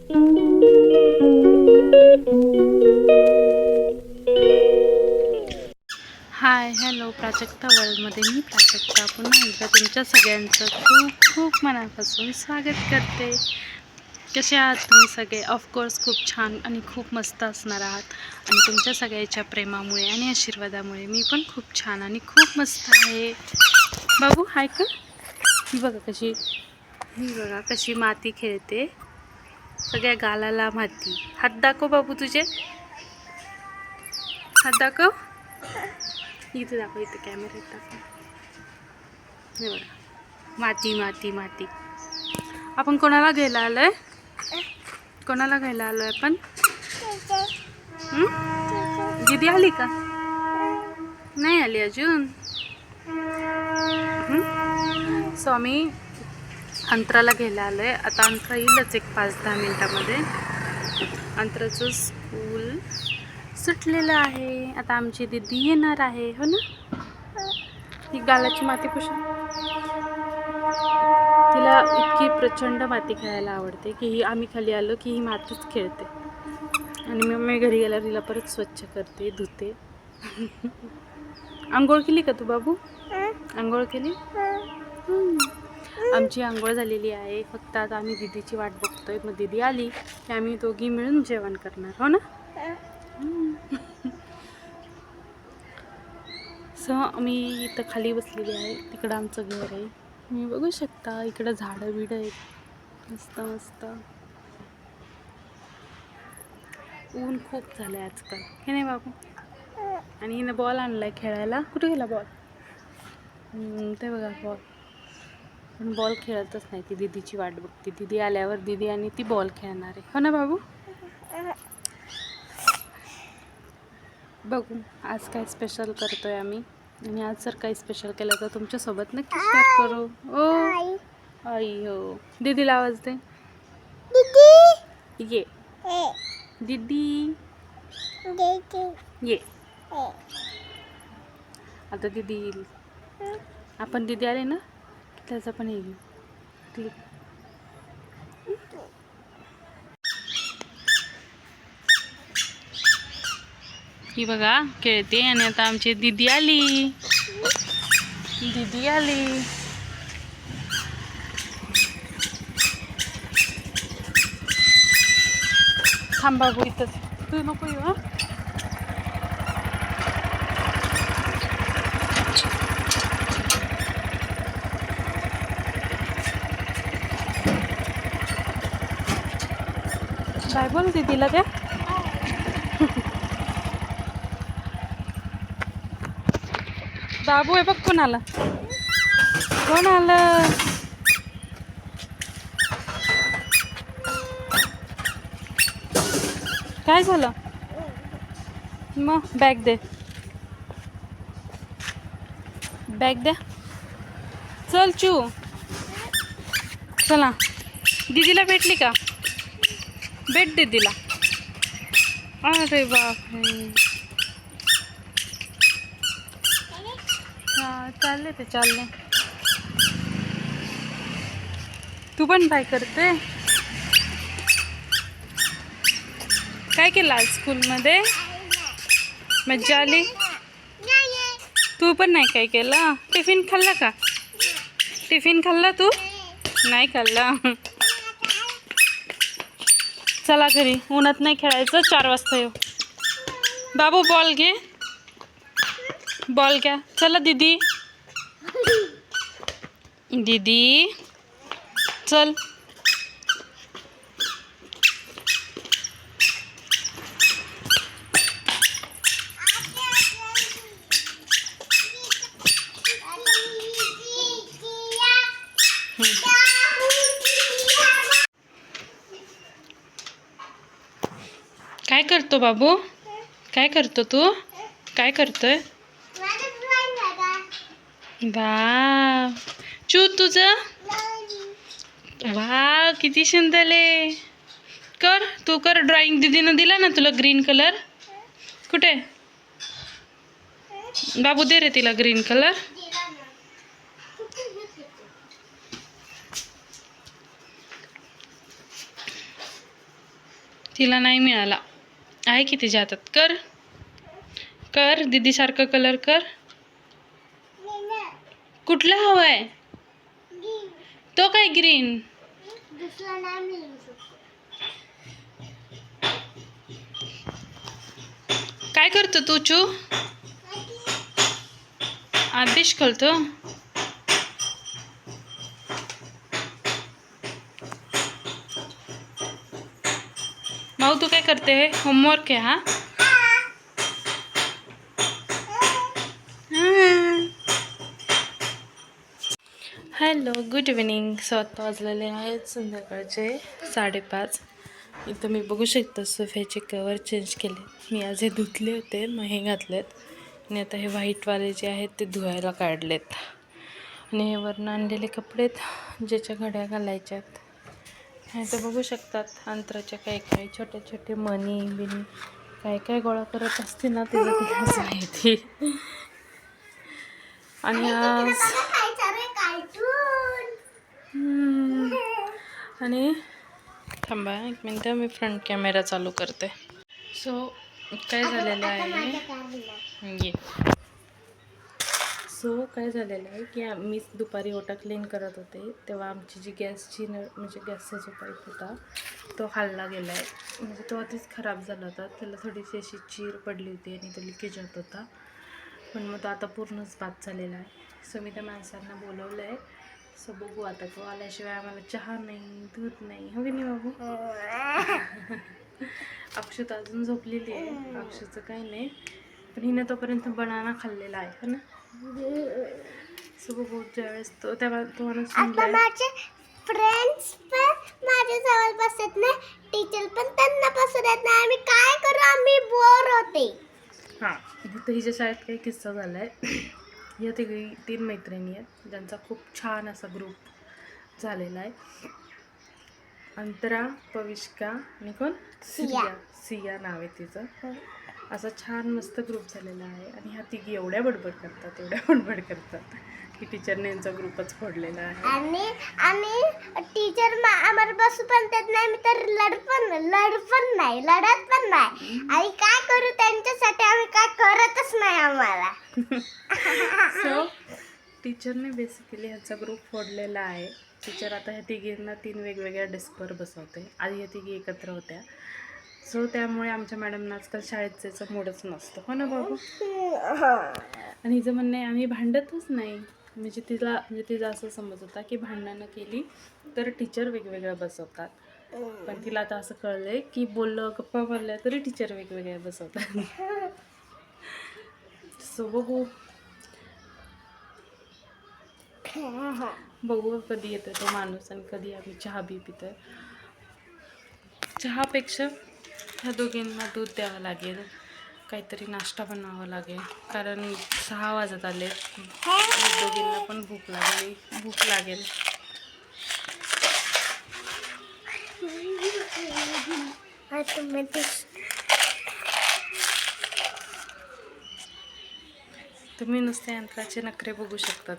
Hi hello Prajakta वर्ल्डमध्ये मी प्राजक्ता पुन्हा एकदा तुमच्या सगळ्यांचं खूप खूप मनापासून स्वागत करते. कसे आहात तुम्ही सगळे? ऑफकोर्स खूप छान आणि खूप मस्त असणार आहात. आणि तुमच्या सगळ्याच्या प्रेमामुळे आणि आशीर्वादामुळे मी पण खूप छान आणि खूप मस्त आहे. बाबू हाय का? ही बघा कशी माती खेळते. सगळ्या गालाला माती. हात दाखव बाबू तुझे, हात दाखव. इथे दाखव, इथे कॅमेऱ्यात दाखव. हे बघा माती माती माती. आपण कोणाला घ्यायला आलोय? कोणाला घ्यायला आलोय आपण? दीदी आली का? नाही आली अजून. सो आम्ही अंतराला घ्यायला आलोय. आता अंतरा येईलच एक 5-10 मिनिटामध्ये. अंतराचं स्कूल सुटलेलं आहे. आता आमची दीदी येणार आहे, हो ना? ही गालाची माती पुसून. तिला इतकी प्रचंड माती खेळायला आवडते की ही आम्ही खाली आलो की ही मातीच खेळते. आणि मी घरी गेल्यावर तिला परत स्वच्छ करते, धुते. आंघोळ केली का तू बाबू? आंघोळ केली? आमची आंघोळ झालेली आहे. फक्त आता आम्ही दीदीची वाट बघतोय. मग दीदी आली की आम्ही दोघी मिळून जेवण करणार, हो ना? सो मी इथं खाली बसलेली आहे. तिकडं आमचं घर आहे. तुम्ही बघू शकता इकडं झाडं बिडं आहेत मस्त मस्त. ऊन खूप झालं आहे आजकाल, हे नाही बाबू? आणि हिनं बॉल आणलाय खेळायला. कुठे गेला बॉल? ते बघा बॉल. पण बॉल खेळतच नाही, ती दीदीची वाट बघते. दीदी आल्यावर दीदी आणि ती बॉल खेळणार आहे, हो ना बाबू? बघू आज काय स्पेशल करतोय आम्ही. आणि आज जर काही स्पेशल केलं तर तुमच्यासोबत नक्की शेअर करू. ओ आई हो, दीदीला आवाज दे. ये दीदी ये. आता दीदी येईल. आपण दीदी आले ना की त्याचं पण येईल. ही बघा खेळते. आणि आता आमची दीदी आली. दीदी आली. थांब बाबू इथंच, तू नको येऊ. हा काय बोल दीदीला त्या. बाबू आहे बघ. कोण आलं? कोण आलं? काय झालं? मग बॅग दे, बॅग द्या. चल चू, चला. दीदीला भेटली का? भेट दीदीला. अरे बापरे. हां चालले ते चालले. तू पण काय करते? काय केलं आज स्कूलमध्ये? मज्जा आली? तू पण नाही काय केलं? टिफिन खाल्ला का? टिफिन खाल्ला तू? नाही खाल्ला. चला घरी, उन्हात नाही खेळायचं. 4 वाजता येऊ. बाबू बॉल घे, बॉल घ्या. चला दीदी, दीदी चल. काय करतो बाबू? काय करतो तू? काय करतोय? वाव चू तुझं. वा किती सुंदर आहे. कर तू कर ड्रॉइंग. दीदीनं दिला ना तुला ग्रीन कलर. कुठे बाबू? दे रे तिला ग्रीन कलर. तिला नाही मिळाला. आहे की तिच्या हातात. कर कर दीदी सारखं कलर कर. कुठला हवाय तो? काय ग्रीन? काय करतो तू चू? अभ्यास करतो. माऊ तू काय करते? होमवर्क आहे हा. Hello good evening. 7 वाजलेले आहेत संध्याकाळचे 5:30. इथं मी बघू शकतो सोफ्याचे कवर चेंज केले. मी आज हे धुतले होते मग हे घातलेत आणि आता हे व्हाईटवाले जे आहेत ते धुवायला काढलेत. आणि हे वरनं आणलेले कपडेत ज्याच्या घड्या घालायच्यात. हे तर बघू शकतात अंतराच्या काही काही छोटे छोटे मणी बिनी काय काय गोळा करत असते ना तिला तिलाच माहिती. आणि आज आणि थांबा एक मिनटं मी फ्रंट कॅमेरा चालू करते. सो काय झालेलं आहे काय झालेलं आहे की मी दुपारी ओटा क्लीन करत होते तेव्हा आमची जी गॅसची म्हणजे गॅसचा जो पाईप होता तो हलला गेला आहे. म्हणजे तो आधीच खराब झाला होता. त्याला थोडीशी अशी चीर पडली होती आणि तो लिकेज होत होता. पण मग तो आता पूर्णच बाद झालेला आहे. सो मी त्या माणसांना बोलवलं आहे. सो बघू आता तो आल्याशिवाय आम्हाला चहा नाही दूध नाही. हो की नाही बाबू? अक्षु तर अजून झोपलेली आहे. अक्षुचं काही नाही पण हिनं तोपर्यंत बनाना खाल्लेला आहे ना. सो बघू ज्यावेळेस तो माणूस माझे फ्रेंड्स पण माझ्या जवळ बसत नाही. टीचर पण त्यांना बसू देत नाही. आम्ही काय करू? आम्ही बोर होते. हां इथं हिच्या शाळेत काही किस्सा झाला आहे. या 3 मैत्रिणी आहेत ज्यांचा खूप छान असा ग्रुप झालेला आहे. अंतरा, पविष्का आणि कोण? सिया नाव आहे तिचं. असा छान मस्त ग्रुप झालेला आहे. आणि ह्या तिघी एवढ्या बडबड करतात की टीचरने यांचा ग्रुपच फोडलेला आहे. आणि टीचर आम्हाला बसू पण देत नाही. मी तर लढत पण नाही. आणि काय करू त्यांच्यासाठी? आम्ही काय करतच नाही आम्हाला. सो टीचरने बेसिकली ह्याचा ग्रुप फोडलेला आहे. टीचर आता ह्या तिघींना 3 वेगवेगळ्या डेस्कवर बसवते. आधी ह्या तिघी एकत्र होत्या. सो त्यामुळे आमच्या मॅडमना आजकाल शाळेत जायचं मूडच नसतं. हो ना बाबू? आणि हिचं म्हणणं आहे आम्ही भांडतच नाही. म्हणजे तिचा असं समज होता की भांडणं केली तर टीचर वेगवेगळ्या बसवतात. पण तिला आता असं कळलं आहे की गप्पा मारल्या तरी टीचर वेगवेगळ्या बसवतात. सो बघू कधी येतो तो माणूस आणि कधी आम्ही चहा बी पितोय. चहापेक्षा ह्या दोघींना दूध द्यावं लागेल. काहीतरी नाश्ता बनावा लागेल कारण 6 वाजत आले. दोघींना पण भूक लागेल. तुम्ही नुसते यंत्राचे नखरे बघू शकतात.